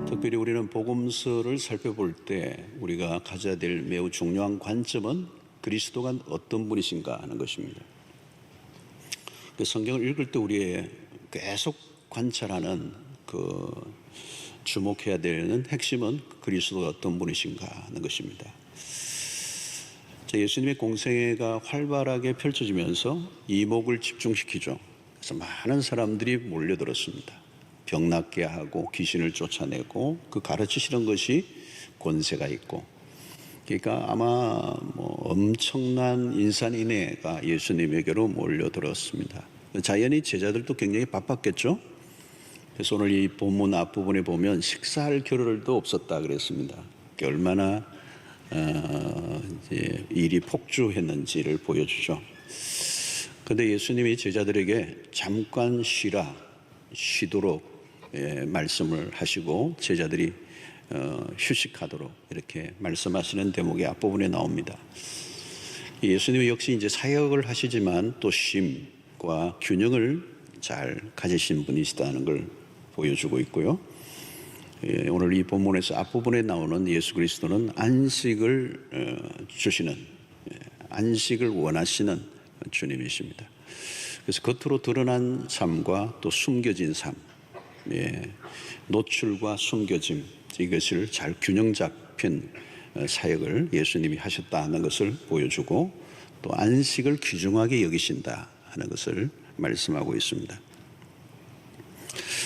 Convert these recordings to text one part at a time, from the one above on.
특별히 우리는 복음서를 살펴볼 때 우리가 가져야 될 매우 중요한 관점은 그리스도가 어떤 분이신가 하는 것입니다. 성경을 읽을 때 우리의 계속 관찰하는 주목해야 되는 핵심은 그리스도가 어떤 분이신가 하는 것입니다. 예수님의 공생애가 활발하게 펼쳐지면서 이목을 집중시키죠. 그래서 많은 사람들이 몰려들었습니다. 병낫게 하고 귀신을 쫓아내고 그 가르치시는 것이 권세가 있고, 그러니까 아마 엄청난 인산인해가 예수님에게로 몰려들었습니다. 자연히 제자들도 굉장히 바빴겠죠. 그래서 오늘 이 본문 앞부분에 보면 식사할 겨를도 없었다 그랬습니다. 얼마나 이제 일이 폭주했는지를 보여주죠. 그런데 예수님이 제자들에게 잠깐 쉬도록 말씀을 하시고 제자들이 휴식하도록 이렇게 말씀하시는 대목이 앞부분에 나옵니다. 예수님이 역시 이제 사역을 하시지만 또 쉼과 균형을 잘 가지신 분이시다는 걸 보여주고 있고요. 오늘 이 본문에서 앞부분에 나오는 예수 그리스도는 안식을 주시는, 안식을 원하시는 주님이십니다. 그래서 겉으로 드러난 삶과 또 숨겨진 삶, 노출과 숨겨짐, 이것을 잘 균형 잡힌 사역을 예수님이 하셨다는 것을 보여주고 또 안식을 귀중하게 여기신다 하는 것을 말씀하고 있습니다.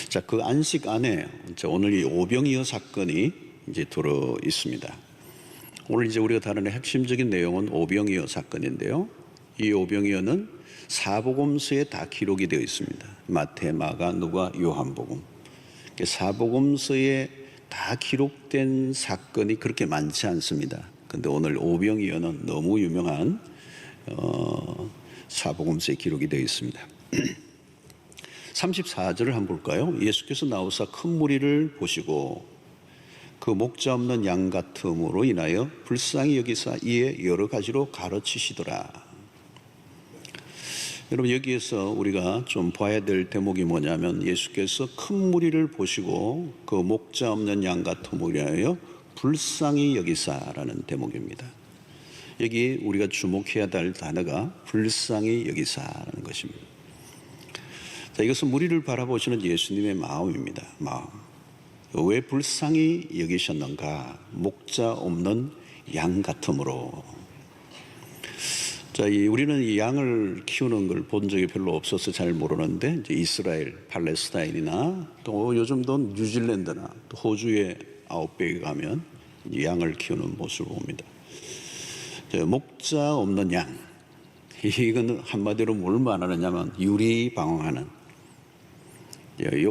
자, 그 안식 안에 오늘 이 오병이어 사건이 이제 들어 있습니다. 오늘 이제 우리가 다루는 핵심적인 내용은 오병이어 사건인데요. 이 오병이어는 사복음서에 다 기록이 되어 있습니다. 마태, 마가, 누가, 요한복음. 사복음서에 다 기록된 사건이 그렇게 많지 않습니다. 그런데 오늘 오병이어는 너무 유명한 사복음서에 기록이 되어 있습니다. 34절을 한번 볼까요? 예수께서 나오사 큰 무리를 보시고 그 목자 없는 양 같음으로 인하여 불쌍히 여기사 이에 여러 가지로 가르치시더라. 여러분, 여기에서 우리가 좀 봐야 될 대목이 뭐냐면 예수께서 큰 무리를 보시고 그 목자 없는 양 같음으로 인하여 불쌍히 여기사라는 대목입니다. 여기 우리가 주목해야 될 단어가 불쌍히 여기사라는 것입니다. 자, 이것은 무리를 바라보시는 예수님의 마음입니다. 마음. 왜 불쌍히 여기셨는가? 목자 없는 양 같음으로. 자, 우리는 이 양을 키우는 걸 본 적이 별로 없어서 잘 모르는데, 이제 이스라엘, 팔레스타인이나 또 요즘도 뉴질랜드나 또 호주의 아웃백에 가면 양을 키우는 모습을 봅니다. 자, 목자 없는 양. 이건 한마디로 뭘 말하느냐면 유리방황하는.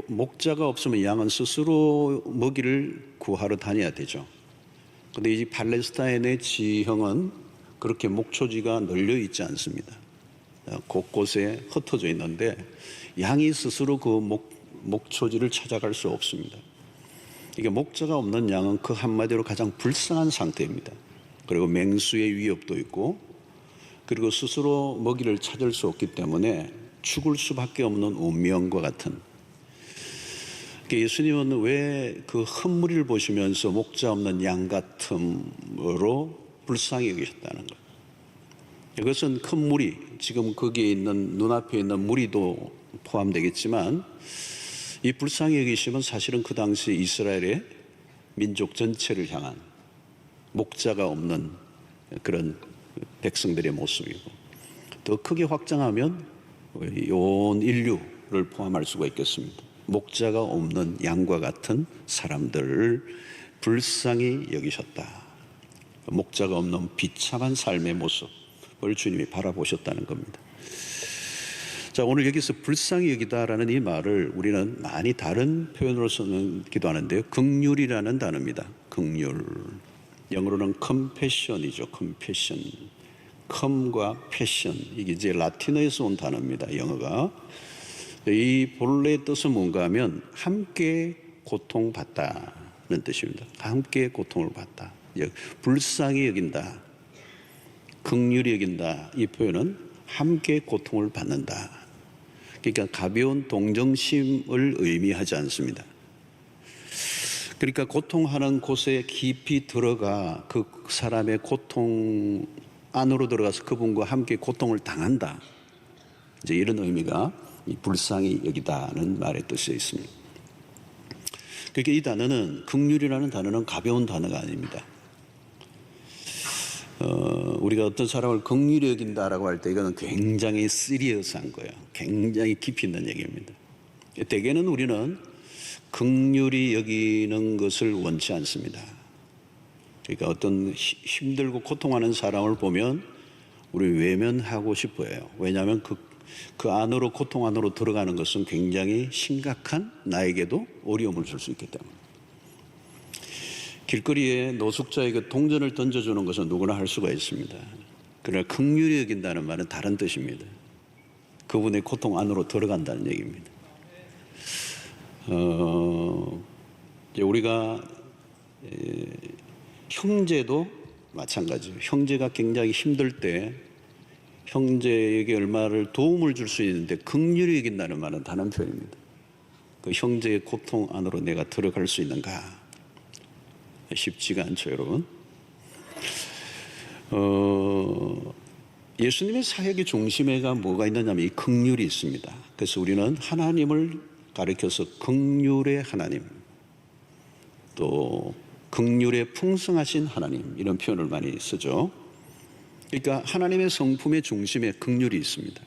목자가 없으면 양은 스스로 먹이를 구하러 다녀야 되죠. 그런데 이 팔레스타인의 지형은 그렇게 목초지가 널려 있지 않습니다. 곳곳에 흩어져 있는데 양이 스스로 그 목초지를 찾아갈 수 없습니다. 이게 목자가 없는 양은 그 한마디로 가장 불쌍한 상태입니다. 그리고 맹수의 위협도 있고, 그리고 스스로 먹이를 찾을 수 없기 때문에 죽을 수밖에 없는 운명과 같은. 예수님은 왜 그 큰 무리를 보시면서 목자 없는 양 같음으로 불쌍히 여기셨다는 거예요. 이것은 큰 무리, 지금 거기에 있는 눈앞에 있는 무리도 포함되겠지만 이 불쌍히 여기심은 사실은 그 당시 이스라엘의 민족 전체를 향한 목자가 없는 그런 백성들의 모습이고, 더 크게 확장하면 온 인류를 포함할 수가 있겠습니다. 목자가 없는 양과 같은 사람들을 불쌍히 여기셨다. 목자가 없는 비참한 삶의 모습을 주님이 바라보셨다는 겁니다. 자, 오늘 여기서 불쌍히 여기다라는 이 말을 우리는 많이 다른 표현으로 쓰기도 하는데요. 긍휼이라는 단어입니다. 긍휼. 영어로는 compassion이죠. compassion. com과 passion. 이게 이제 라틴어에서 온 단어입니다. 영어가. 이 본래의 뜻은 뭔가 하면 함께 고통받다는 뜻입니다. 함께 고통을 받다. 불쌍히 여긴다, 긍휼히 여긴다, 이 표현은 함께 고통을 받는다. 그러니까 가벼운 동정심을 의미하지 않습니다. 그러니까 고통하는 곳에 깊이 들어가 그 사람의 고통 안으로 들어가서 그분과 함께 고통을 당한다. 이제 이런 의미가 이 불쌍히 여기다는 말의 뜻이 있습니다. 그러니까 이 단어는, 긍휼이라는 단어는 가벼운 단어가 아닙니다. 우리가 어떤 사람을 긍휼히 여긴다라고 할 때 이거는 굉장히 시리어스한 거예요. 굉장히 깊이 있는 얘기입니다. 대개는 우리는 긍휼히 여기는 것을 원치 않습니다. 그러니까 어떤 힘들고 고통하는 사람을 보면 우리 외면하고 싶어 해요. 왜냐하면 그 안으로, 고통 안으로 들어가는 것은 굉장히 심각한, 나에게도 어려움을 줄 수 있기 때문에. 길거리에 노숙자에게 동전을 던져주는 것은 누구나 할 수가 있습니다. 그러나 긍휼히 여긴다는 말은 다른 뜻입니다. 그분의 고통 안으로 들어간다는 얘기입니다. 이제 우리가 형제도 마찬가지예요. 형제가 굉장히 힘들 때 형제에게 얼마를 도움을 줄 수 있는데 긍휼히 여긴다는 말은 다른 표현입니다. 그 형제의 고통 안으로 내가 들어갈 수 있는가? 쉽지가 않죠, 여러분. 예수님의 사역의 중심에가 뭐가 있느냐면 이 긍휼이 있습니다. 그래서 우리는 하나님을 가리켜서 긍휼의 하나님, 또 긍휼의 풍성하신 하나님, 이런 표현을 많이 쓰죠. 그러니까 하나님의 성품의 중심에 긍휼이 있습니다.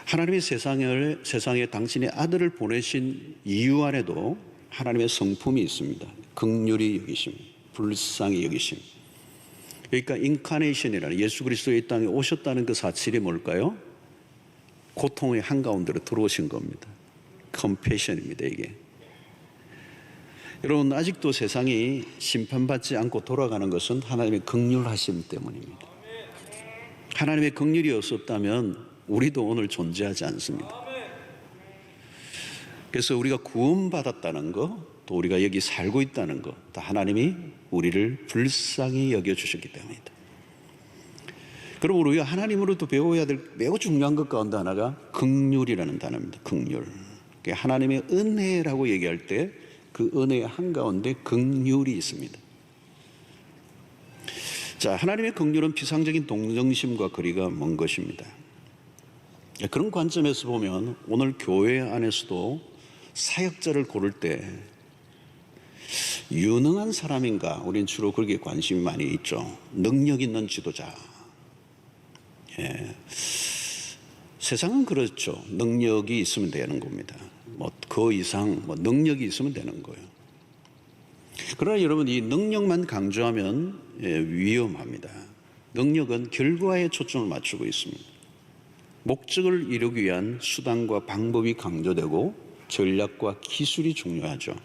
하나님의 세상에 당신의 아들을 보내신 이유 안에도 하나님의 성품이 있습니다. 긍휼히 여기심, 불쌍히 여기심. 그러니까 인카네이션이라는, 예수 그리스도의 이 땅에 오셨다는 그 사실이 뭘까요? 고통의 한가운데로 들어오신 겁니다. 컴패션입니다, 이게. 여러분, 아직도 세상이 심판받지 않고 돌아가는 것은 하나님의 긍휼하심 때문입니다. 하나님의 긍휼이 없었다면 우리도 오늘 존재하지 않습니다. 그래서 우리가 구원받았다는 것, 또 우리가 여기 살고 있다는 것, 다 하나님이 우리를 불쌍히 여겨주셨기 때문이다. 그럼 우리가 하나님으로부터 배워야 될 매우 중요한 것 가운데 하나가 긍휼이라는 단어입니다. 긍휼. 하나님의 은혜라고 얘기할 때 그 은혜의 한가운데 긍휼이 있습니다. 자, 하나님의 긍휼은 피상적인 동정심과 거리가 먼 것입니다. 그런 관점에서 보면 오늘 교회 안에서도 사역자를 고를 때 유능한 사람인가, 우리는 주로 거기에 관심이 많이 있죠. 능력 있는 지도자. 세상은 그렇죠. 능력이 있으면 되는 겁니다. 그 이상 능력이 있으면 되는 거예요. 그러나 여러분, 이 능력만 강조하면 위험합니다. 능력은 결과에 초점을 맞추고 있습니다. 목적을 이루기 위한 수단과 방법이 강조되고 전략과 기술이 중요하죠.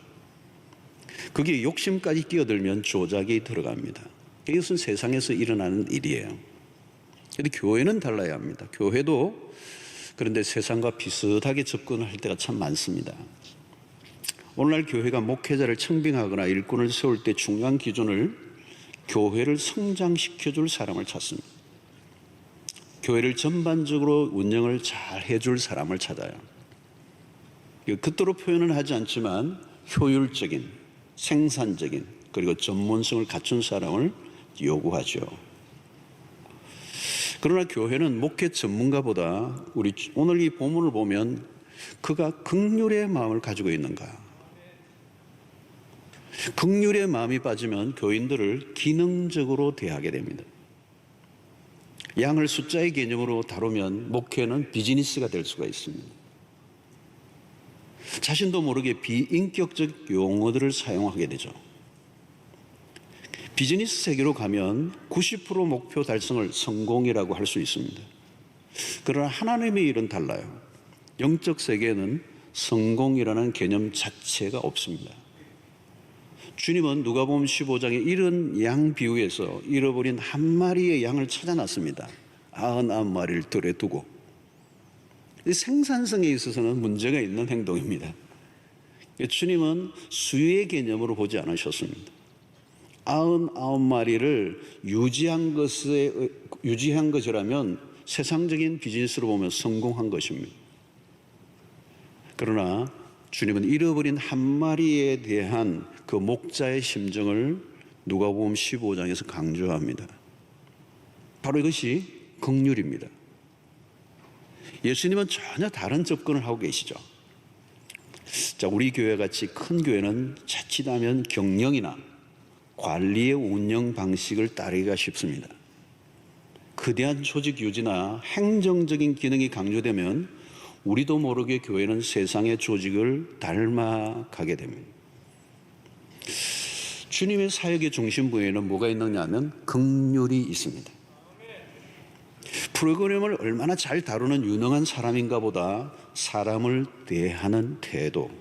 거기에 욕심까지 끼어들면 조작이 들어갑니다. 이것은 세상에서 일어나는 일이에요. 그런데 교회는 달라야 합니다. 교회도 그런데 세상과 비슷하게 접근할 때가 참 많습니다. 오늘날 교회가 목회자를 청빙하거나 일꾼을 세울 때 중요한 기준을 교회를 성장시켜줄 사람을 찾습니다. 교회를 전반적으로 운영을 잘 해줄 사람을 찾아요. 그토록 표현은 하지 않지만 효율적인, 생산적인, 그리고 전문성을 갖춘 사람을 요구하죠. 그러나 교회는 목회 전문가보다 우리 오늘 이 본문을 보면 그가 긍휼의 마음을 가지고 있는가? 긍휼의 마음이 빠지면 교인들을 기능적으로 대하게 됩니다. 양을 숫자의 개념으로 다루면 목회는 비즈니스가 될 수가 있습니다. 자신도 모르게 비인격적 용어들을 사용하게 되죠. 비즈니스 세계로 가면 90% 목표 달성을 성공이라고 할 수 있습니다. 그러나 하나님의 일은 달라요. 영적 세계에는 성공이라는 개념 자체가 없습니다. 주님은 누가복음 15장에 이런 양 비유에서 잃어버린 한 마리의 양을 찾아놨습니다. 99마리를 들에 두고. 생산성에 있어서는 문제가 있는 행동입니다. 주님은 수의 개념으로 보지 않으셨습니다. 99마리를 유지한 것이라면 세상적인 비즈니스로 보면 성공한 것입니다. 그러나 주님은 잃어버린 한 마리에 대한 그 목자의 심정을 누가복음 15장에서 강조합니다. 바로 이것이 긍휼입니다. 예수님은 전혀 다른 접근을 하고 계시죠. 자, 우리 교회 같이 큰 교회는 자칫하면 경영이나 관리의 운영 방식을 따르기가 쉽습니다. 거대한 조직 유지나 행정적인 기능이 강조되면 우리도 모르게 교회는 세상의 조직을 닮아가게 됩니다. 주님의 사역의 중심부에는 뭐가 있느냐 하면 긍휼이 있습니다. 프로그램을 얼마나 잘 다루는 유능한 사람인가 보다 사람을 대하는 태도.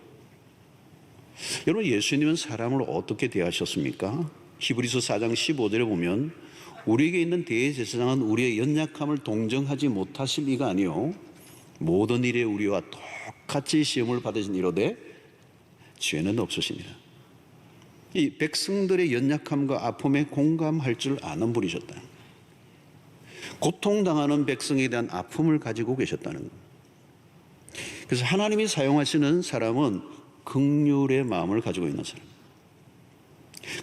여러분, 예수님은 사람을 어떻게 대하셨습니까? 히브리서 4장 15절에 보면 우리에게 있는 대제사장은 우리의 연약함을 동정하지 못하실 리가 아니요 모든 일에 우리와 똑같이 시험을 받으신 이로되 죄는 없으시니라. 이 백성들의 연약함과 아픔에 공감할 줄 아는 분이셨다. 고통당하는 백성에 대한 아픔을 가지고 계셨다는 것. 그래서 하나님이 사용하시는 사람은 긍휼의 마음을 가지고 있는 사람.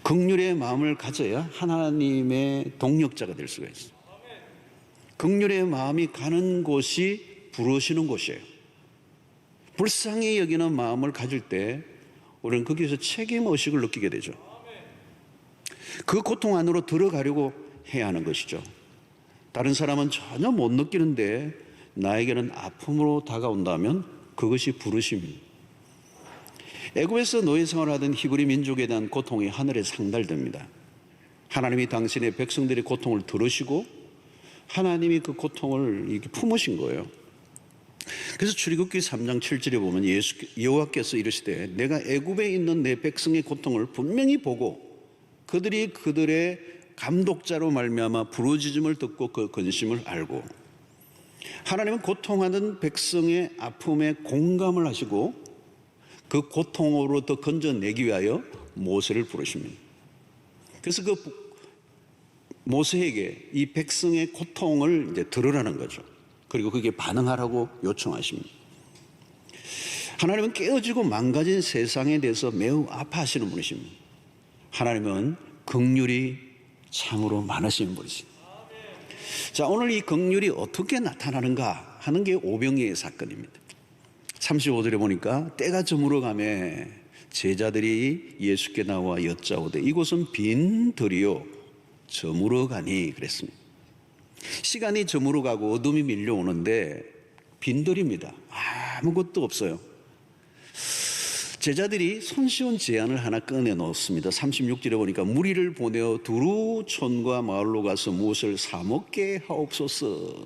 긍휼의 마음을 가져야 하나님의 동력자가 될 수가 있어요. 긍휼의 마음이 가는 곳이 부르시는 곳이에요. 불쌍히 여기는 마음을 가질 때 우리는 거기에서 책임의식을 느끼게 되죠. 그 고통 안으로 들어가려고 해야 하는 것이죠. 다른 사람은 전혀 못 느끼는데 나에게는 아픔으로 다가온다면 그것이 부르심입니다. 애굽에서 노예 생활을 하던 히브리 민족에 대한 고통이 하늘에 상달됩니다. 하나님이 당신의 백성들의 고통을 들으시고 하나님이 그 고통을 이렇게 품으신 거예요. 그래서 출애굽기 3장 7절에 보면 여호와께서 이르시되 내가 애굽에 있는 내 백성의 고통을 분명히 보고 그들이 그들의 감독자로 말미암아 부르짖음을 듣고 그 근심을 알고. 하나님은 고통하는 백성의 아픔에 공감을 하시고 그 고통으로부터 건져내기 위하여 모세를 부르십니다. 그래서 그 모세에게 이 백성의 고통을 이제 들으라는 거죠. 그리고 그게 반응하라고 요청하십니다. 하나님은 깨어지고 망가진 세상에 대해서 매우 아파하시는 분이십니다. 하나님은 긍휼이 참으로 많으신 분이십니다. 자, 오늘 이 긍휼이 어떻게 나타나는가 하는 게 오병이의 사건입니다. 35절에 보니까 때가 저물어가매 제자들이 예수께 나와 여짜오되 이곳은 빈 들이요 저물어가니 그랬습니다. 시간이 저물어가고 어둠이 밀려오는데 빈들입니다. 아무것도 없어요. 제자들이 손쉬운 제안을 하나 꺼내놓습니다. 36절에 보니까 무리를 보내어 두루 촌과 마을로 가서 무엇을 사먹게 하옵소서.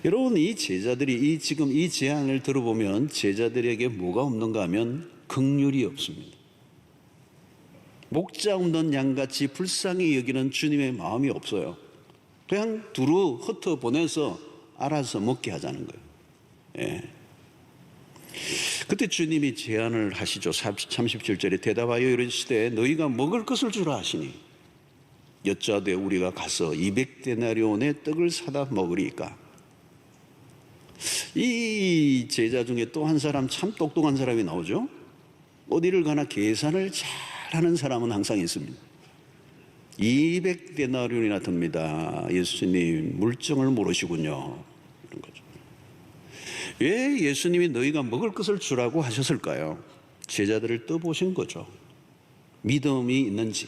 여러분, 이 제자들이 지금 이 제안을 들어보면 제자들에게 뭐가 없는가 하면 긍휼이 없습니다. 목자 없는 양같이 불쌍히 여기는 주님의 마음이 없어요. 그냥 두루 흩어 보내서 알아서 먹게 하자는 거예요. 예. 그때 주님이 제안을 하시죠. 37절에 대답하여 이르시되 너희가 먹을 것을 주라 하시니 여짜되 우리가 가서 200데나리온의 떡을 사다 먹으리까. 이 제자 중에 또 한 사람 참 똑똑한 사람이 나오죠. 어디를 가나 계산을 잘하는 사람은 항상 있습니다. 200데나리온이나 듭니다. 예수님 물정을 모르시군요. 이런 거죠. 왜 예수님이 너희가 먹을 것을 주라고 하셨을까요? 제자들을 떠보신 거죠. 믿음이 있는지,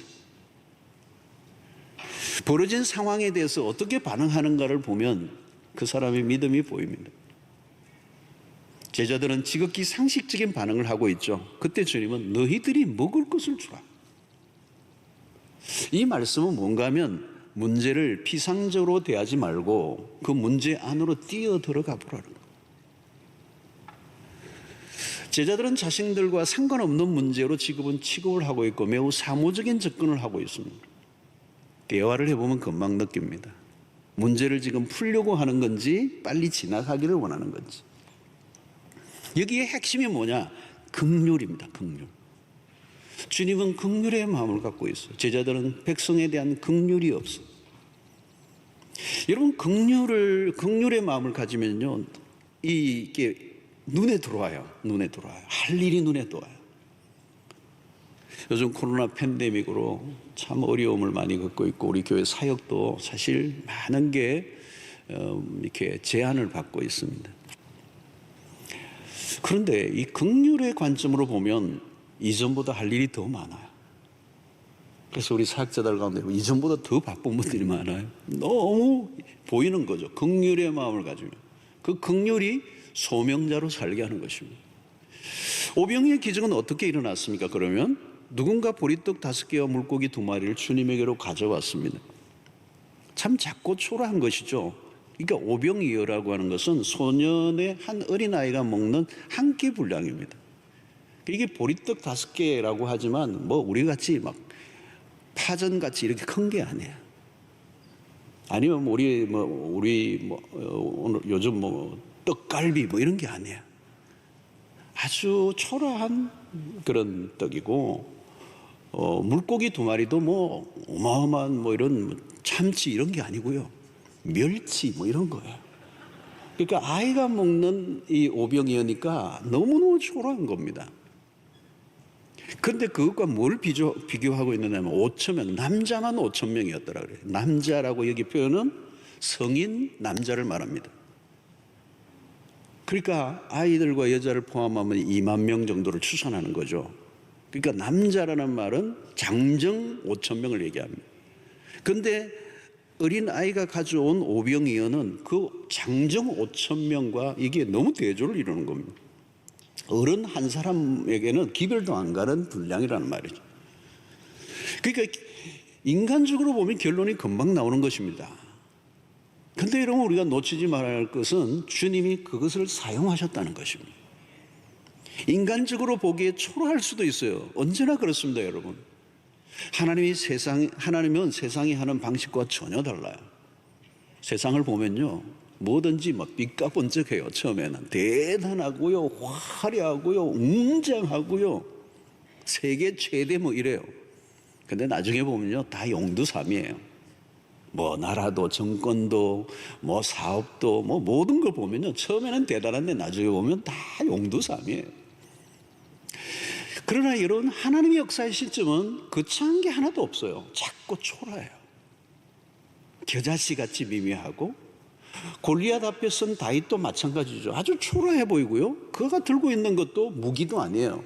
벌어진 상황에 대해서 어떻게 반응하는가를 보면 그 사람의 믿음이 보입니다. 제자들은 지극히 상식적인 반응을 하고 있죠. 그때 주님은 너희들이 먹을 것을 주라. 이 말씀은 뭔가 하면 문제를 피상적으로 대하지 말고 그 문제 안으로 뛰어 들어가 보라는 거예요. 제자들은 자신들과 상관없는 문제로 취급을 하고 있고 매우 사무적인 접근을 하고 있습니다. 대화를 해보면 금방 느낍니다. 문제를 지금 풀려고 하는 건지 빨리 지나가기를 원하는 건지. 여기에 핵심이 뭐냐? 긍휼입니다. 긍휼. 주님은 긍휼의 마음을 갖고 있어요. 제자들은 백성에 대한 긍휼이 없어요. 여러분, 긍휼의 마음을 가지면요, 이게 눈에 들어와요. 눈에 들어와요. 할 일이 눈에 들어와요. 요즘 코로나 팬데믹으로 참 어려움을 많이 겪고 있고 우리 교회 사역도 사실 많은 게 이렇게 제한을 받고 있습니다. 그런데 이 긍휼의 관점으로 보면 이전보다 할 일이 더 많아요. 그래서 우리 사역자들 가운데 이전보다 더 바쁜 분들이 많아요. 너무 보이는 거죠. 긍휼의 마음을 가지면 그 긍휼이 소명자로 살게 하는 것입니다. 오병이의 기적은 어떻게 일어났습니까? 그러면 누군가 보리떡 5개와 물고기 2마리를 주님에게로 가져왔습니다. 참 작고 초라한 것이죠. 그러니까 오병이어라고 하는 것은 소년의 한 어린아이가 먹는 한 끼 분량입니다. 이게 보리떡 5개라고 하지만 뭐 우리같이 막 파전같이 이렇게 큰 게 아니에요. 아니면 우리 오늘 요즘 떡갈비 이런 게 아니에요. 아주 초라한 그런 떡이고 물고기 2마리도 어마어마한 이런 참치 이런 게 아니고요. 멸치 이런 거예요. 그러니까 아이가 먹는 이 오병이어니까 너무너무 초라한 겁니다. 그런데 그것과 뭘 비교하고 있느냐면 5,000명, 남자만 5,000명이었더라 그래요. 남자라고 여기 표현은 성인 남자를 말합니다. 그러니까 아이들과 여자를 포함하면 2만 명 정도를 추산하는 거죠. 그러니까 남자라는 말은 장정 5,000명을 얘기합니다. 그런데 어린 아이가 가져온 오병이어는 그 장정 5,000명과 이게 너무 대조를 이루는 겁니다. 어른 한 사람에게는 기별도 안 가는 분량이라는 말이죠. 그러니까 인간적으로 보면 결론이 금방 나오는 것입니다. 그런데 여러분 우리가 놓치지 말아야 할 것은 주님이 그것을 사용하셨다는 것입니다. 인간적으로 보기에 초라할 수도 있어요. 언제나 그렇습니다, 여러분. 하나님은 세상이 하는 방식과 전혀 달라요. 세상을 보면요, 뭐든지 삐까번쩍해요. 처음에는 대단하고요, 화려하고요, 웅장하고요, 세계 최대 이래요. 근데 나중에 보면요, 다 용두삼이에요. 나라도 정권도 사업도 모든 걸 보면요, 처음에는 대단한데 나중에 보면 다 용두삼이에요. 그러나 여러분, 하나님의 역사의 시점은 거창한 게 하나도 없어요. 작고 초라해요. 겨자씨같이 미미하고, 골리앗 앞에 선 다윗도 마찬가지죠. 아주 초라해 보이고요, 그가 들고 있는 것도 무기도 아니에요.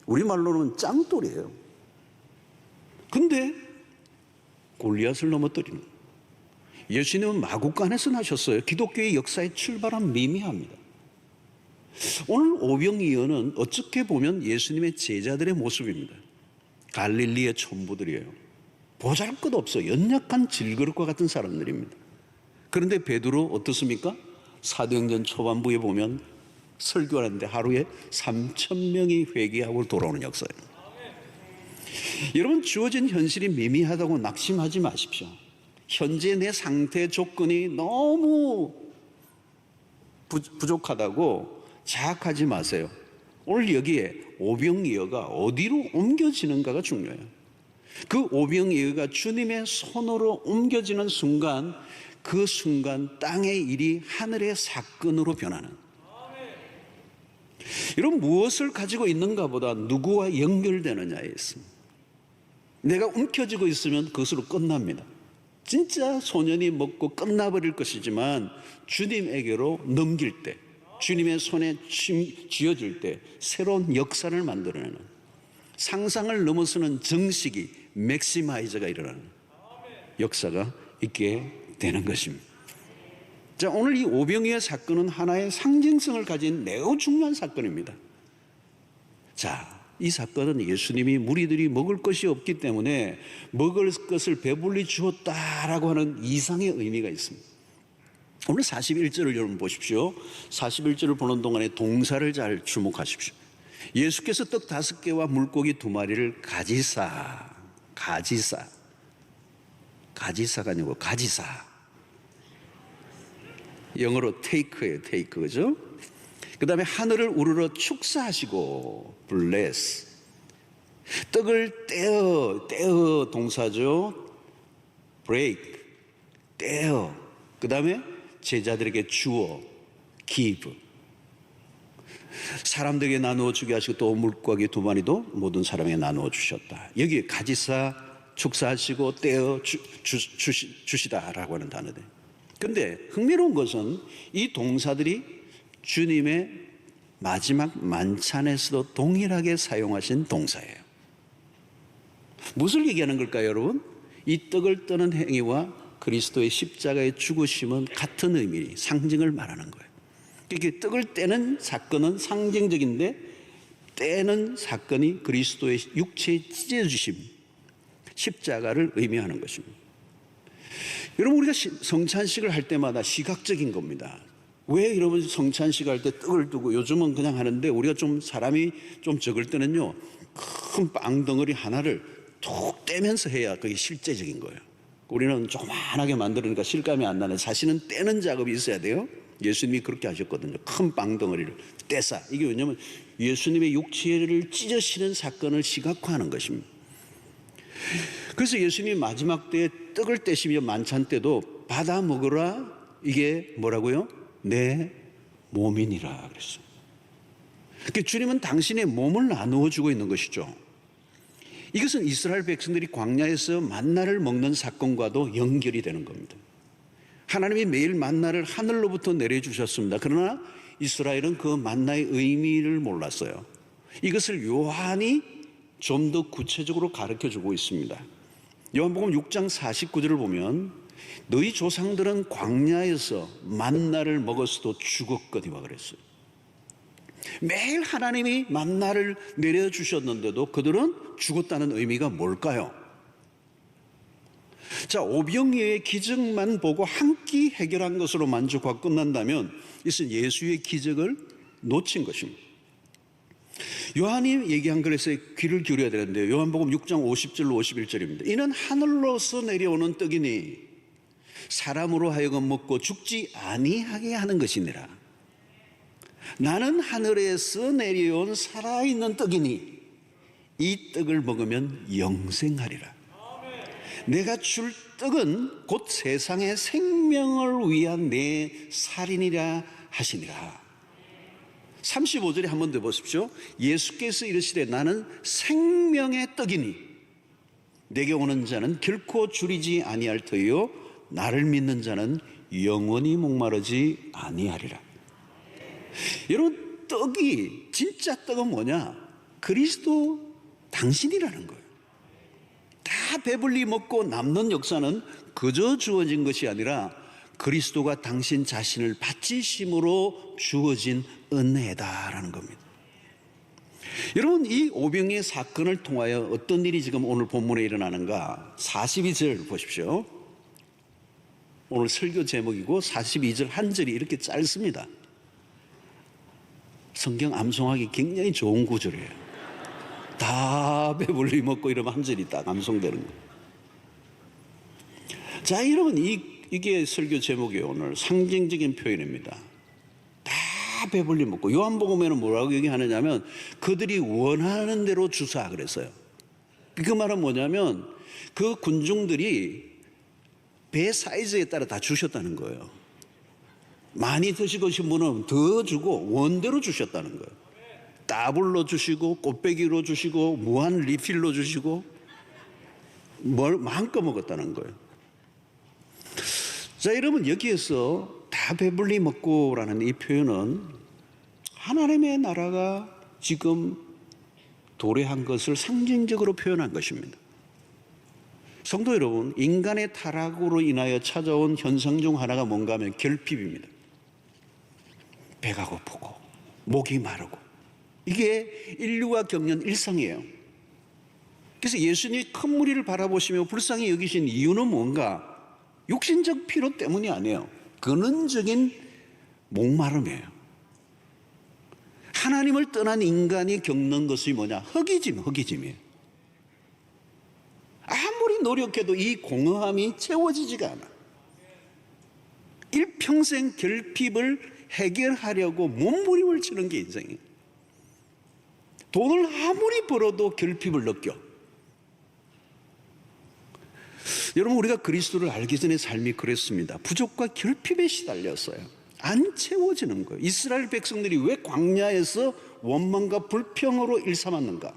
우리말로는 짱돌이에요. 근데 골리앗을 넘어뜨리는 거예요. 예수님은 마국간에서 나셨어요. 기독교의 역사의 출발은 미미합니다. 오늘 오병이어는 어떻게 보면 예수님의 제자들의 모습입니다. 갈릴리의 촌부들이에요. 보잘것없어 연약한 질그릇과 같은 사람들입니다. 그런데 베드로 어떻습니까? 사도행전 초반부에 보면 설교하는데 하루에 3,000명이 회개하고 돌아오는 역사예요. 여러분, 주어진 현실이 미미하다고 낙심하지 마십시오. 현재 내 상태 조건이 너무 부족하다고 자학하지 마세요. 오늘 여기에 오병이어가 어디로 옮겨지는가가 중요해요. 그 오병이어가 주님의 손으로 옮겨지는 순간, 그 순간 땅의 일이 하늘의 사건으로 변하는. 여러분, 무엇을 가지고 있는가 보다 누구와 연결되느냐에 있습니다. 내가 움켜쥐고 있으면 그것으로 끝납니다. 진짜 소년이 먹고 끝나버릴 것이지만 주님에게로 넘길 때, 주님의 손에 쥐어줄 때 새로운 역사를 만들어내는, 상상을 넘어서는 정식이 맥시마이저가 일어나는 역사가 있게 되는 것입니다. 자, 오늘 이 오병이어 사건은 하나의 상징성을 가진 매우 중요한 사건입니다. 자, 이 사건은 예수님이 무리들이 먹을 것이 없기 때문에 먹을 것을 배불리 주었다라고 하는 이상의 의미가 있습니다. 오늘 41절을 여러분 보십시오. 41절을 보는 동안에 동사를 잘 주목하십시오. 예수께서 떡 5개와 물고기 2마리를 가지사가 아니고 가지사. 영어로 take예요. take, 그죠? 그 다음에 하늘을 우러러 축사하시고 bless. 떡을 떼어 동사죠. break, 떼어. 그 다음에 제자들에게 주어 give. 사람들에게 나누어 주게 하시고 또 물고기 2마리도 모든 사람에게 나누어 주셨다. 여기 가지사 축사하시고 떼어 주시다라고 하는 단어들. 근데 흥미로운 것은 이 동사들이 주님의 마지막 만찬에서도 동일하게 사용하신 동사예요. 무엇을 얘기하는 걸까요, 여러분? 이 떡을 떠는 행위와 그리스도의 십자가의 죽으심은 같은 의미, 상징을 말하는 거예요. 이게 떡을 떼는 사건은 상징적인데 떼는 사건이 그리스도의 육체의 찢어주심, 십자가를 의미하는 것입니다. 여러분, 우리가 성찬식을 할 때마다 시각적인 겁니다. 왜 여러분 성찬식 할 때 떡을 두고, 요즘은 그냥 하는데 우리가 좀 사람이 좀 적을 때는요, 큰 빵덩어리 하나를 툭 떼면서 해야 그게 실제적인 거예요. 우리는 조그만하게 만들으니까 실감이 안 나는, 자신은 떼는 작업이 있어야 돼요. 예수님이 그렇게 하셨거든요. 큰 빵덩어리를 떼사. 이게 왜냐하면 예수님의 육체를 찢으시는 사건을 시각화하는 것입니다. 그래서 예수님이 마지막 때에 떡을 떼시며 만찬 때도 받아 먹으라, 이게 뭐라고요? 내 몸이니라 그랬어요. 그러니까 주님은 당신의 몸을 나누어 주고 있는 것이죠. 이것은 이스라엘 백성들이 광야에서 만나를 먹는 사건과도 연결이 되는 겁니다. 하나님이 매일 만나를 하늘로부터 내려주셨습니다. 그러나 이스라엘은 그 만나의 의미를 몰랐어요. 이것을 요한이 좀 더 구체적으로 가르쳐주고 있습니다. 요한복음 6장 49절을 보면 너희 조상들은 광야에서 만나를 먹었어도 죽었거니와 그랬어요. 매일 하나님이 만나를 내려주셨는데도 그들은 죽었다는 의미가 뭘까요? 자, 오병이어의 기적만 보고 한 끼 해결한 것으로 만족하고 끝난다면 이것은 예수의 기적을 놓친 것입니다. 요한이 얘기한 글에서 귀를 기울여야 되는데요. 요한복음 6장 50절로 51절입니다. 이는 하늘로서 내려오는 떡이니 사람으로 하여금 먹고 죽지 아니하게 하는 것이니라. 나는 하늘에서 내려온 살아있는 떡이니 이 떡을 먹으면 영생하리라. 내가 줄 떡은 곧 세상의 생명을 위한 내 살이니라 하시니라. 35절에 한 번 더 보십시오. 예수께서 이르시되 나는 생명의 떡이니 내게 오는 자는 결코 줄이지 아니할 터이요 나를 믿는 자는 영원히 목마르지 아니하리라. 여러분, 떡이, 진짜 떡은 뭐냐? 그리스도 당신이라는 거예요. 다 배불리 먹고 남는 역사는 그저 주어진 것이 아니라 그리스도가 당신 자신을 바치심으로 주어진 은혜다라는 겁니다. 여러분, 이 오병이의 사건을 통하여 어떤 일이 지금 오늘 본문에 일어나는가? 42절 보십시오. 오늘 설교 제목이고 42절 한 절이 이렇게 짧습니다. 성경 암송하기 굉장히 좋은 구절이에요. 다 배불리 먹고 이러면 한 절이 딱 암송되는 거예요. 자, 여러분, 이게 설교 제목이에요. 오늘 상징적인 표현입니다. 다 배불리 먹고, 요한복음에는 뭐라고 얘기하느냐면 그들이 원하는 대로 주사 그랬어요. 그 말은 뭐냐면 그 군중들이 배 사이즈에 따라 다 주셨다는 거예요. 많이 드시고 싶은 분은 더 주고 원대로 주셨다는 거예요. 더블로 주시고 꽃배기로 주시고 무한 리필로 주시고 뭘 마음껏 먹었다는 거예요. 자, 여러분, 여기에서 다 배불리 먹고라는 이 표현은 하나님의 나라가 지금 도래한 것을 상징적으로 표현한 것입니다. 성도 여러분, 인간의 타락으로 인하여 찾아온 현상 중 하나가 뭔가 하면 결핍입니다. 배가 고프고 목이 마르고, 이게 인류가 겪는 일상이에요. 그래서 예수님이 큰 무리를 바라보시며 불쌍히 여기신 이유는 뭔가? 육신적 피로 때문이 아니에요. 근원적인 목마름이에요. 하나님을 떠난 인간이 겪는 것이 뭐냐? 허기짐이에요. 아무리 노력해도 이 공허함이 채워지지가 않아. 일평생 결핍을 해결하려고 몸부림을 치는 게 인생이에요. 돈을 아무리 벌어도 결핍을 느껴. 여러분, 우리가 그리스도를 알기 전에 삶이 그랬습니다. 부족과 결핍에 시달렸어요. 안 채워지는 거예요. 이스라엘 백성들이 왜 광야에서 원망과 불평으로 일삼았는가?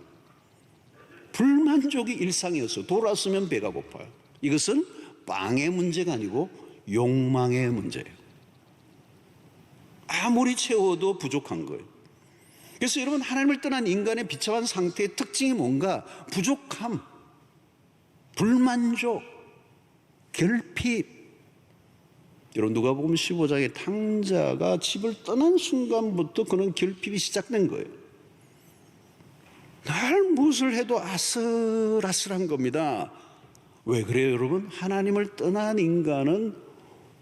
불만족이 일상이었어요. 돌았으면 배가 고파요. 이것은 빵의 문제가 아니고 욕망의 문제예요. 아무리 채워도 부족한 거예요. 그래서 여러분, 하나님을 떠난 인간의 비참한 상태의 특징이 뭔가? 부족함, 불만족, 결핍. 여러분, 누가복음 15장의 탕자가 집을 떠난 순간부터 그는 결핍이 시작된 거예요. 날 무엇을 해도 아슬아슬한 겁니다. 왜 그래요, 여러분? 하나님을 떠난 인간은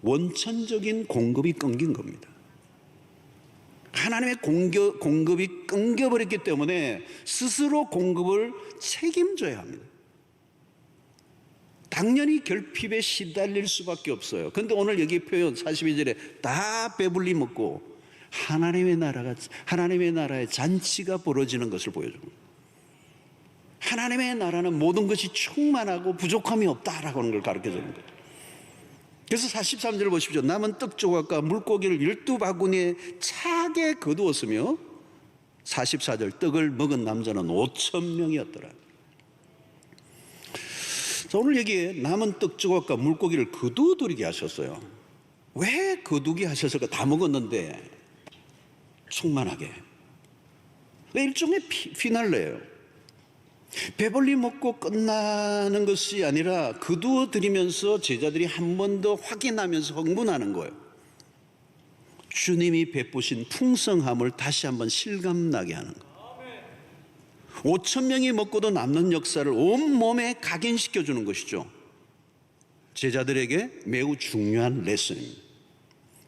원천적인 공급이 끊긴 겁니다. 하나님의 공급이 끊겨버렸기 때문에 스스로 공급을 책임져야 합니다. 당연히 결핍에 시달릴 수밖에 없어요. 그런데 오늘 여기 표현 42절에 다 배불리 먹고 하나님의 나라의 잔치가 벌어지는 것을 보여줍니다. 하나님의 나라는 모든 것이 충만하고 부족함이 없다라고 하는 걸 가르쳐 주는 거죠. 그래서 43절 보십시오. 남은 떡 조각과 물고기를 12바구니에 차게 거두었으며 44절 떡을 먹은 남자는 5,000명이었더라. 오늘 여기에 남은 떡 조각과 물고기를 거두어들이게 하셨어요. 왜 거두게 하셨을까? 다 먹었는데 충만하게. 일종의 피날레예요. 배불리 먹고 끝나는 것이 아니라 거두어들이면서 제자들이 한 번 더 확인하면서 흥분하는 거예요. 주님이 베푸신 풍성함을 다시 한번 실감나게 하는 거예요. 5,000명이 먹고도 남는 역사를 온몸에 각인시켜 주는 것이죠. 제자들에게 매우 중요한 레슨입니다.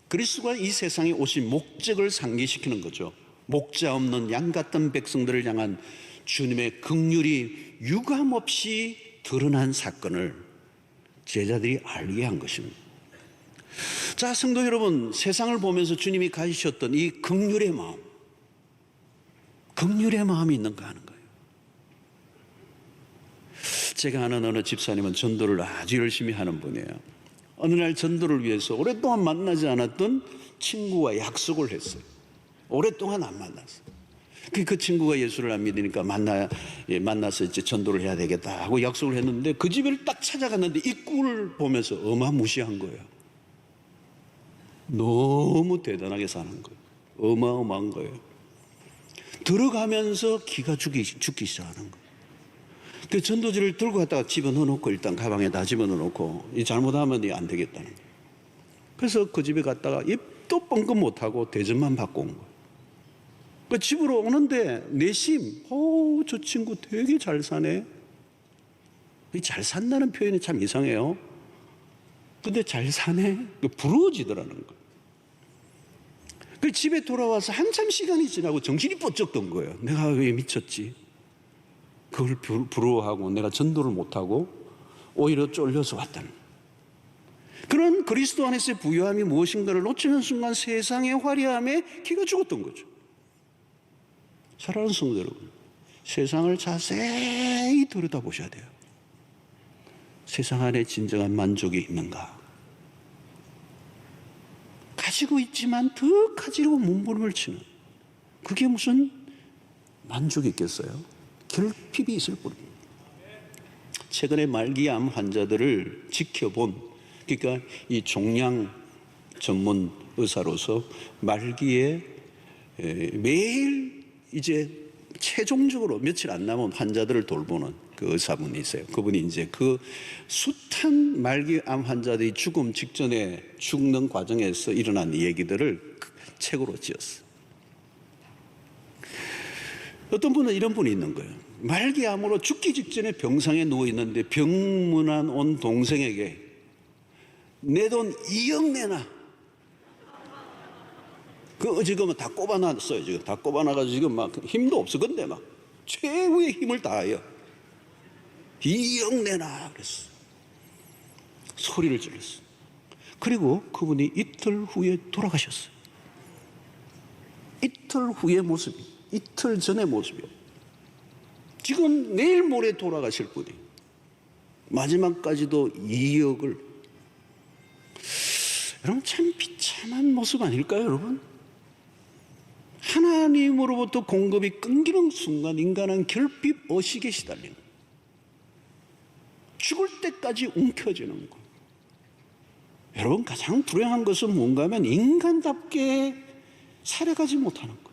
그리스도가 이 세상에 오신 목적을 상기시키는 거죠. 목자 없는 양 같은 백성들을 향한 주님의 긍휼이 유감없이 드러난 사건을 제자들이 알게 한 것입니다. 자, 성도 여러분, 세상을 보면서 주님이 가지셨던 이 긍휼의 마음이 있는가 하는 거예요. 제가 아는 어느 집사님은 전도를 아주 열심히 하는 분이에요. 어느 날 전도를 위해서 오랫동안 만나지 않았던 친구와 약속을 했어요. 오랫동안 안 만났어요. 그 친구가 예수를 안 믿으니까 만나서 이제 전도를 해야 되겠다 하고 약속을 했는데 그 집을 딱 찾아갔는데 입구를 보면서 어마무시한 거예요. 너무 대단하게 사는 거예요. 어마어마한 거예요. 들어가면서 기가 죽기 시작하는 거예요. 그 전도지를 들고 갔다가 집어넣어놓고 일단 가방에다 집어넣어놓고 잘못하면 안 되겠다는 거예요. 그래서 그 집에 갔다가 입도 뻥끗 못하고 대접만 받고 온 거예요. 그 집으로 오는데 내심 저 친구 되게 잘 사네. 잘 산다는 표현이 참 이상해요. 근데 잘 사네. 부러워지더라는 거예요. 그 집에 돌아와서 한참 시간이 지나고 정신이 번쩍 든 거예요. 내가 왜 미쳤지? 그걸 부러워하고 내가 전도를 못하고 오히려 쫄려서 왔다는 거예요. 그런 그리스도 안에서의 부유함이 무엇인가를 놓치는 순간 세상의 화려함에 기가 죽었던 거죠. 사랑하는 성도 여러분, 세상을 자세히 들여다보셔야 돼요. 세상 안에 진정한 만족이 있는가? 가지고 있지만 더 가지려고 몸부림을 치는, 그게 무슨 만족이 있겠어요? 결핍이 있을 뿐입니다. 최근에 말기암 환자들을 지켜본, 그러니까 이 종양 전문 의사로서 말기에 매일 이제 최종적으로 며칠 안 남은 환자들을 돌보는 그 의사분이 있어요. 그분이 이제 그 숱한 말기암 환자들이 죽음 직전에 죽는 과정에서 일어난 얘기들을 책으로 지었어요. 어떤 분은 이런 분이 있는 거예요. 말기암으로 죽기 직전에 병상에 누워 있는데 병문안 온 동생에게 내 돈 2억 내놔. 지금은 다 꼽아놨어요. 지금 다 꼽아놔가지고 지금 막 힘도 없어. 근데 막 최후의 힘을 다하여 2억 내놔 그랬어. 소리를 질렀어. 그리고 그분이 이틀 후에 돌아가셨어요. 이틀 후의 모습이, 이틀 전의 모습이요. 지금 내일 모레 돌아가실 분이 마지막까지도 2억을. 여러분 참 비참한 모습 아닐까요, 여러분? 하나님으로부터 공급이 끊기는 순간 인간은 결핍 의식에 시달리는, 죽을 때까지 움켜쥐는 것. 여러분 가장 불행한 것은 뭔가 하면 인간답게 살아가지 못하는 것.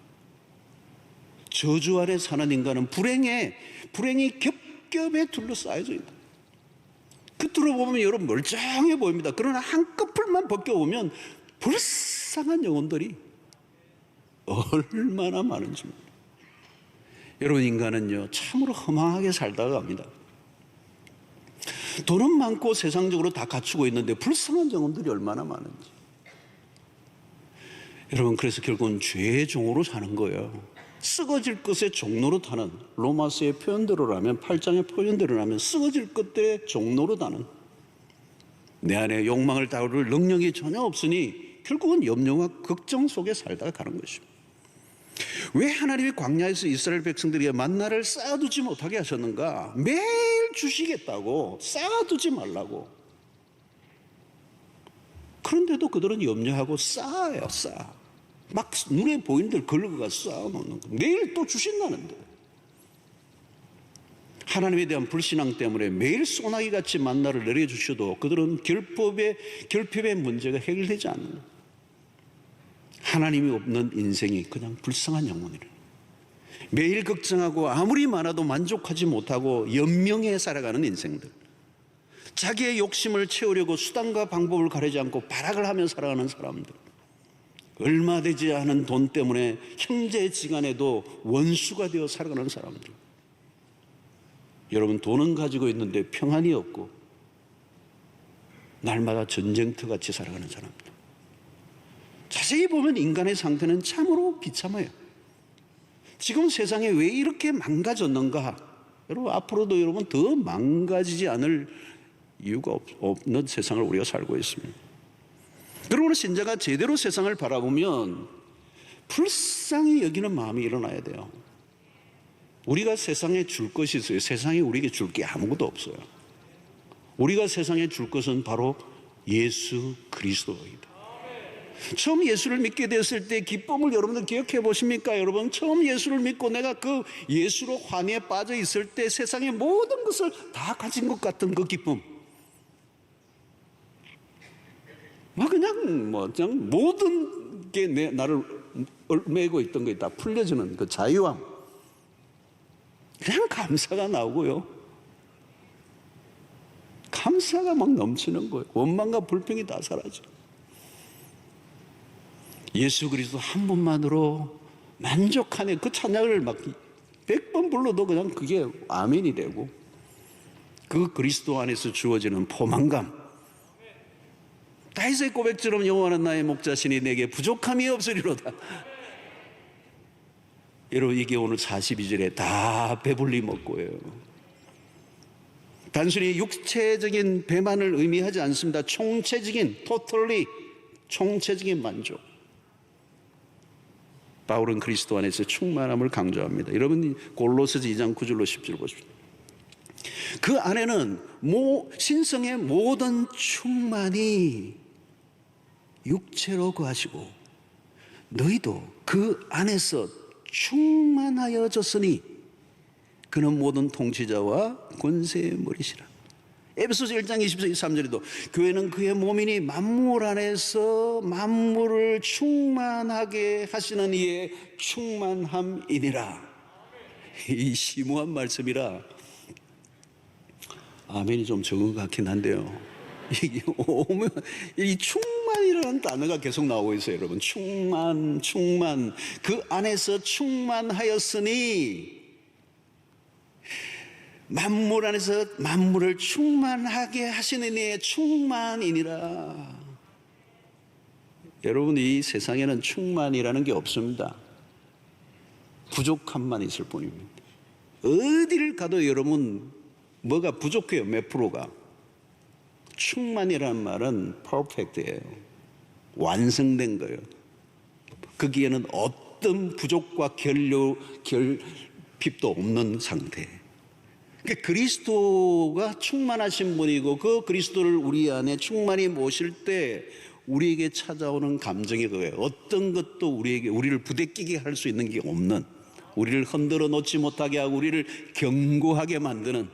저주 아래 사는 인간은 불행이 겹겹에 둘러싸여져 있다. 겉으로 보면 여러분 멀쩡해 보입니다. 그러나 한꺼풀만 벗겨보면 불쌍한 영혼들이 얼마나 많은지 모릅니다. 여러분 인간은요 참으로 허망하게 살다가 갑니다. 돈은 많고 세상적으로 다 갖추고 있는데 불쌍한 영혼들이 얼마나 많은지. 여러분 그래서 결국은 죄의 종으로 사는 거예요. 썩어질 것의 종로로 타는, 로마서의 표현대로라면 8장의 표현대로라면 썩어질 것들의 종로로 타는, 내 안에 욕망을 다룰 능력이 전혀 없으니 결국은 염려와 걱정 속에 살다가 가는 것입니다. 왜 하나님이 광야에서 이스라엘 백성들에게 만나를 쌓아두지 못하게 하셨는가? 매일 주시겠다고 쌓아두지 말라고. 그런데도 그들은 염려하고 쌓아요. 막 눈에 보이는 데를 걸러가 쌓아놓는 거. 매일 또 주신다는데. 하나님에 대한 불신앙 때문에 매일 소나기같이 만나를 내려주셔도 그들은 결핍의 문제가 해결되지 않는 거예요. 하나님이 없는 인생이 그냥 불쌍한 영혼이래. 매일 걱정하고 아무리 많아도 만족하지 못하고 연명해 살아가는 인생들. 자기의 욕심을 채우려고 수단과 방법을 가리지 않고 발악을 하며 살아가는 사람들. 얼마 되지 않은 돈 때문에 형제지간에도 원수가 되어 살아가는 사람들. 여러분 돈은 가지고 있는데 평안이 없고 날마다 전쟁터같이 살아가는 사람들. 자세히 보면 인간의 상태는 참으로 비참해요. 지금 세상에 왜 이렇게 망가졌는가? 여러분 앞으로도 여러분 더 망가지지 않을 이유가 없는 세상을 우리가 살고 있습니다. 그러므로 신자가 제대로 세상을 바라보면 불쌍히 여기는 마음이 일어나야 돼요. 우리가 세상에 줄 것이 있어요. 세상에 우리에게 줄 게 아무것도 없어요. 우리가 세상에 줄 것은 바로 예수 그리스도이다. 처음 예수를 믿게 되었을 때 기쁨을 여러분들 기억해 보십니까? 여러분 처음 예수를 믿고 내가 그 예수로 환희에 빠져 있을 때 세상의 모든 것을 다 가진 것 같은 그 기쁨. 그냥 모든 게 나를 얽매고 있던 게 다 풀려지는 그 자유함. 그냥 감사가 나오고요. 감사가 막 넘치는 거예요. 원망과 불평이 다 사라져. 예수 그리스도 한 분만으로 만족하네. 그 찬양을 막 100번 불러도 그냥 그게 아멘이 되고, 그 그리스도 안에서 주어지는 포만감. 다윗의 고백처럼 여호와는 나의 목자시니 내게 부족함이 없으리로다. 여러분 이게 오늘 42절에 다 배불리 먹고예요. 단순히 육체적인 배만을 의미하지 않습니다. 총체적인 총체적인 만족. 바울은 그리스도 안에서 충만함을 강조합니다. 여러분 골로새서 2장 9절로 10절 보십시오. 그 안에는 신성의 모든 충만이 육체로 거하시고 너희도 그 안에서 충만하여졌으니 그는 모든 통치자와 권세의 머리시라. 에베소서 1장 23절에도 교회는 그의 몸이니 만물 안에서 만물을 충만하게 하시는 이의 충만함이니라. 이 심오한 말씀이라 아멘이 좀 적은 것 같긴 한데요. 이게 오면 이 충만이라는 단어가 계속 나오고 있어요, 여러분. 충만. 그 안에서 충만하였으니 만물 안에서 만물을 충만하게 하시는 이의 충만이니라. 여러분 이 세상에는 충만이라는 게 없습니다. 부족함만 있을 뿐입니다. 어디를 가도 여러분 뭐가 부족해요? 몇 프로가? 충만이라는 말은 퍼펙트예요. 완성된 거예요. 거기에는 어떤 부족과 결핍도 없는 상태. 그러니까 그리스도가 충만하신 분이고 그 그리스도를 우리 안에 충만히 모실 때 우리에게 찾아오는 감정이 그거예요. 어떤 것도 우리를 부대끼게 할 수 있는 게 없는, 우리를 흔들어 놓지 못하게 하고 우리를 견고하게 만드는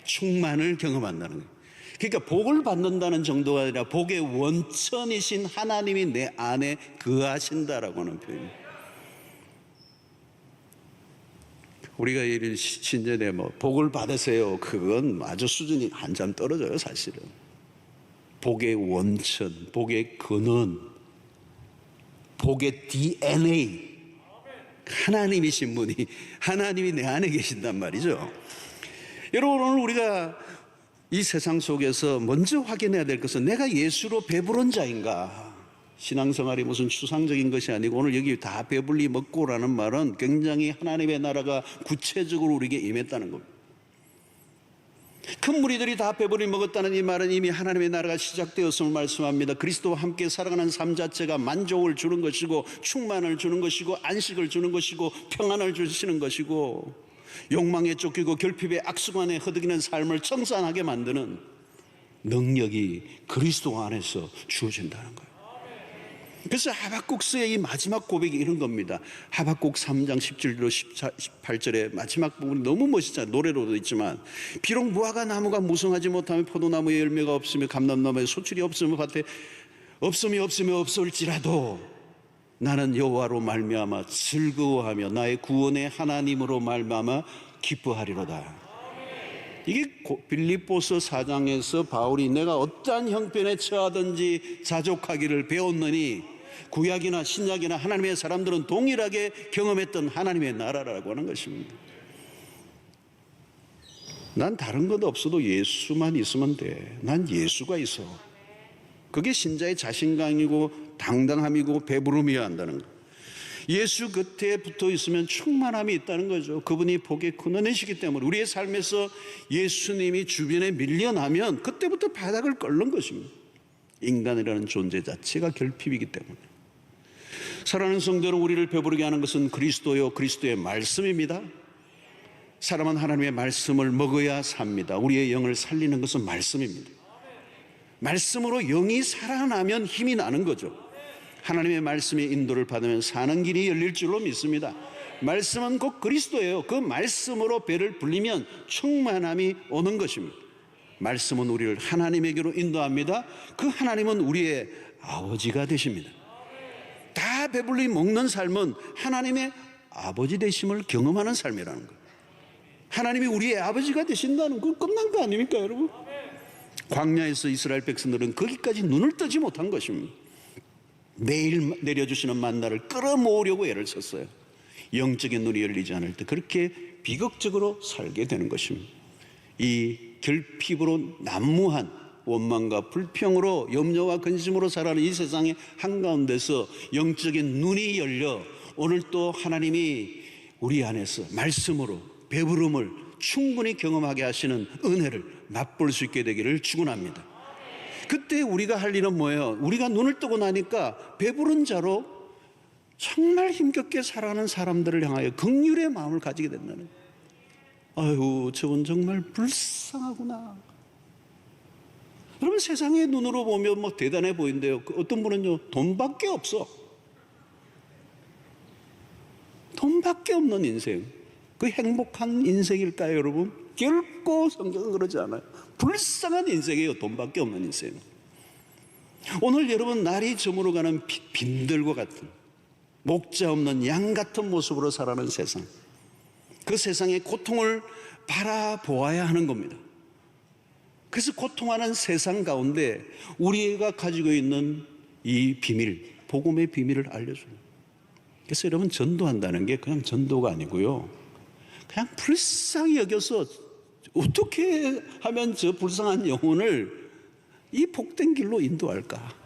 충만을 경험한다는 거예요. 그러니까 복을 받는다는 정도가 아니라 복의 원천이신 하나님이 내 안에 거하신다라고 하는 표현입니다. 우리가 이런 신전에 복을 받으세요, 그건 아주 수준이 한참 떨어져요. 사실은 복의 원천, 복의 근원, 복의 DNA, 하나님이신 분이, 하나님이 내 안에 계신단 말이죠. 여러분, 오늘 우리가 이 세상 속에서 먼저 확인해야 될 것은 내가 예수로 배부른 자인가. 신앙생활이 무슨 추상적인 것이 아니고 오늘 여기 다 배불리 먹고라는 말은 굉장히 하나님의 나라가 구체적으로 우리에게 임했다는 겁니다. 큰 무리들이 다 배불리 먹었다는 이 말은 이미 하나님의 나라가 시작되었음을 말씀합니다. 그리스도와 함께 살아가는 삶 자체가 만족을 주는 것이고 충만을 주는 것이고 안식을 주는 것이고 평안을 주시는 것이고 욕망에 쫓기고 결핍의 악순환에 허덕이는 삶을 청산하게 만드는 능력이 그리스도 안에서 주어진다는 거예요. 그래서 하박국서의 이 마지막 고백이 이런 겁니다. 하박국 3장 17절 18절의 마지막 부분이 너무 멋있잖아요. 노래로도 있지만 비록 무화과 나무가 무성하지 못하며 포도나무에 열매가 없으며 감람나무에 소출이 없으며 밭에 없음이 없으며 없을지라도 나는 여호와로 말미암아 즐거워하며 나의 구원의 하나님으로 말미암아 기뻐하리로다. 이게 빌립보서 4장에서 바울이 내가 어떠한 형편에 처하든지 자족하기를 배웠느니 구약이나 신약이나 하나님의 사람들은 동일하게 경험했던 하나님의 나라라고 하는 것입니다. 난 다른 것 없어도 예수만 있으면 돼. 난 예수가 있어. 그게 신자의 자신감이고 당당함이고 배부름이어야 한다는 거. 예수 곁에 붙어 있으면 충만함이 있다는 거죠. 그분이 복의 근원이시기 때문에 우리의 삶에서 예수님이 주변에 밀려나면 그때부터 바닥을 끓는 것입니다. 인간이라는 존재 자체가 결핍이기 때문에. 사랑하는 성도는 우리를 배부르게 하는 것은 그리스도요, 그리스도의 말씀입니다. 사람은 하나님의 말씀을 먹어야 삽니다. 우리의 영을 살리는 것은 말씀입니다. 말씀으로 영이 살아나면 힘이 나는 거죠. 하나님의 말씀의 인도를 받으면 사는 길이 열릴 줄로 믿습니다. 말씀은 곧 그리스도예요. 그 말씀으로 배를 불리면 충만함이 오는 것입니다. 말씀은 우리를 하나님에게로 인도합니다. 그 하나님은 우리의 아버지가 되십니다. 다 배불리 먹는 삶은 하나님의 아버지 되심을 경험하는 삶이라는 거예요. 하나님이 우리의 아버지가 되신다는 건 끝난 거 아닙니까, 여러분? 광야에서 이스라엘 백성들은 거기까지 눈을 뜨지 못한 것입니다. 매일 내려주시는 만나를 끌어모으려고 애를 썼어요. 영적인 눈이 열리지 않을 때 그렇게 비극적으로 살게 되는 것입니다. 이 결핍으로 난무한 원망과 불평으로 염려와 근심으로 살아가는 이 세상의 한가운데서 영적인 눈이 열려 오늘 또 하나님이 우리 안에서 말씀으로 배부름을 충분히 경험하게 하시는 은혜를 맛볼 수 있게 되기를 축원합니다. 그때 우리가 할 일은 뭐예요? 우리가 눈을 뜨고 나니까 배부른 자로 정말 힘겹게 살아가는 사람들을 향하여 긍휼의 마음을 가지게 된다는 거예요. 아유, 저건 정말 불쌍하구나. 여러분, 세상의 눈으로 보면 뭐 대단해 보이는데요, 어떤 분은요 돈밖에 없어. 돈밖에 없는 인생, 그 행복한 인생일까요, 여러분? 결코 성경은 그러지 않아요. 불쌍한 인생이에요. 돈밖에 없는 인생. 오늘 여러분, 날이 저물어가는 빈들과 같은 목자 없는 양 같은 모습으로 살아가는 세상, 그 세상의 고통을 바라보아야 하는 겁니다. 그래서 고통하는 세상 가운데 우리가 가지고 있는 이 비밀, 복음의 비밀을 알려줘요. 그래서 여러분, 전도한다는 게 그냥 전도가 아니고요, 그냥 불쌍히 여겨서 어떻게 하면 저 불쌍한 영혼을 이 복된 길로 인도할까?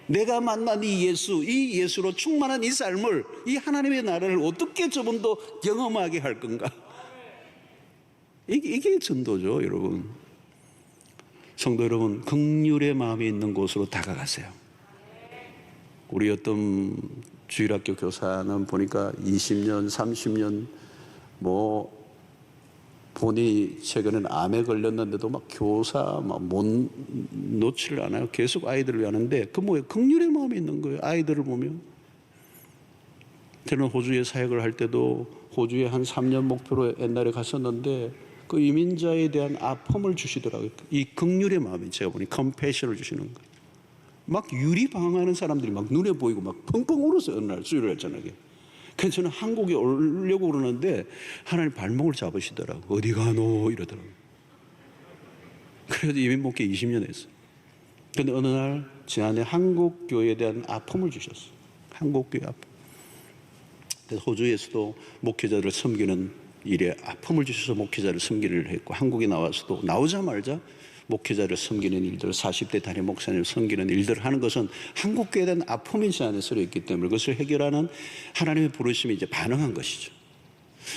내가 만난 이 예수로 충만한 이 삶을, 이 하나님의 나라를 어떻게 저분도 경험하게 할 건가? 이게 전도죠, 여러분. 성도 여러분, 긍휼의 마음이 있는 곳으로 다가가세요. 우리 어떤 주일학교 교사는 보니까 20년, 30년 본인이 최근에는 암에 걸렸는데도 막 교사 막 못 놓지를 않아요. 계속 아이들을 위하는데 그 뭐예요? 긍휼의 마음이 있는 거예요. 아이들을 보면. 저는 호주에 사역을 할 때도 호주에 한 3년 목표로 옛날에 갔었는데 그 이민자에 대한 아픔을 주시더라고요. 이 긍휼의 마음이 제가 보니 컴패션을 주시는 거예요. 막 유리방황하는 사람들이 막 눈에 보이고 막 펑펑 울었어요. 어느 날 수요일 저녁에. 그래서 저는 한국에 오려고 그러는데 하나님 발목을 잡으시더라고요. 어디 가노 이러더라고요. 그래서 이민 목회 20년 했어요. 그런데 어느 날 지난해 한국 교회에 대한 아픔을 주셨어요. 한국 교회 아픔. 그래서 호주에서도 목회자를 섬기는 일에 아픔을 주셔서 목회자를 섬기를 했고, 한국에 나와서도 나오자마자 목회자를 섬기는 일들, 40대 단임 목사님을 섬기는 일들을 하는 것은 한국 교회에 대한 아픔이 제 안에 서려 있기 때문에 그것을 해결하는 하나님의 부르심이 이제 반응한 것이죠.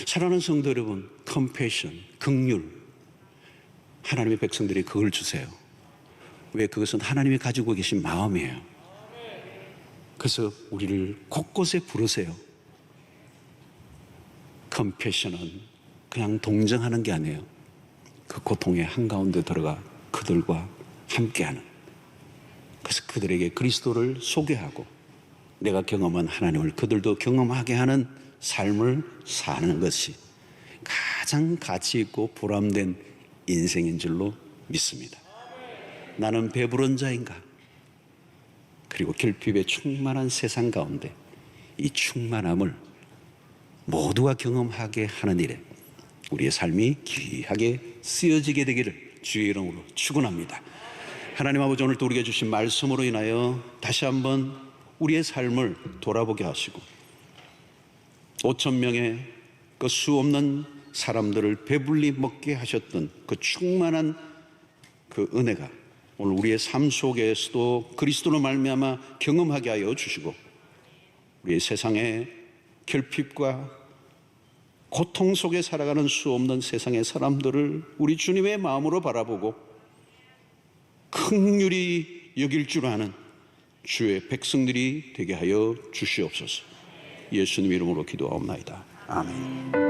사랑하는 성도 여러분, 컴패션, 긍휼, 하나님의 백성들이 그걸 주세요. 왜? 그것은 하나님이 가지고 계신 마음이에요. 그래서 우리를 곳곳에 부르세요. 컴패션은 그냥 동정하는 게 아니에요. 그 고통의 한가운데 들어가 그들과 함께하는, 그래서 그들에게 그리스도를 소개하고 내가 경험한 하나님을 그들도 경험하게 하는 삶을 사는 것이 가장 가치 있고 보람된 인생인 줄로 믿습니다. 나는 배부른 자인가? 그리고 결핍에 충만한 세상 가운데 이 충만함을 모두가 경험하게 하는 일에 우리의 삶이 귀하게 쓰여지게 되기를 주의 이름으로 축원합니다. 하나님 아버지, 오늘 또 우리에게 주신 말씀으로 인하여 다시 한번 우리의 삶을 돌아보게 하시고 5,000명의 그 수 없는 사람들을 배불리 먹게 하셨던 그 충만한 그 은혜가 오늘 우리의 삶 속에서도 그리스도로 말미암아 경험하게 하여 주시고, 우리의 세상의 결핍과 고통 속에 살아가는 수 없는 세상의 사람들을 우리 주님의 마음으로 바라보고 긍휼히 여길 줄 아는 주의 백성들이 되게 하여 주시옵소서. 예수님 이름으로 기도하옵나이다. 아멘.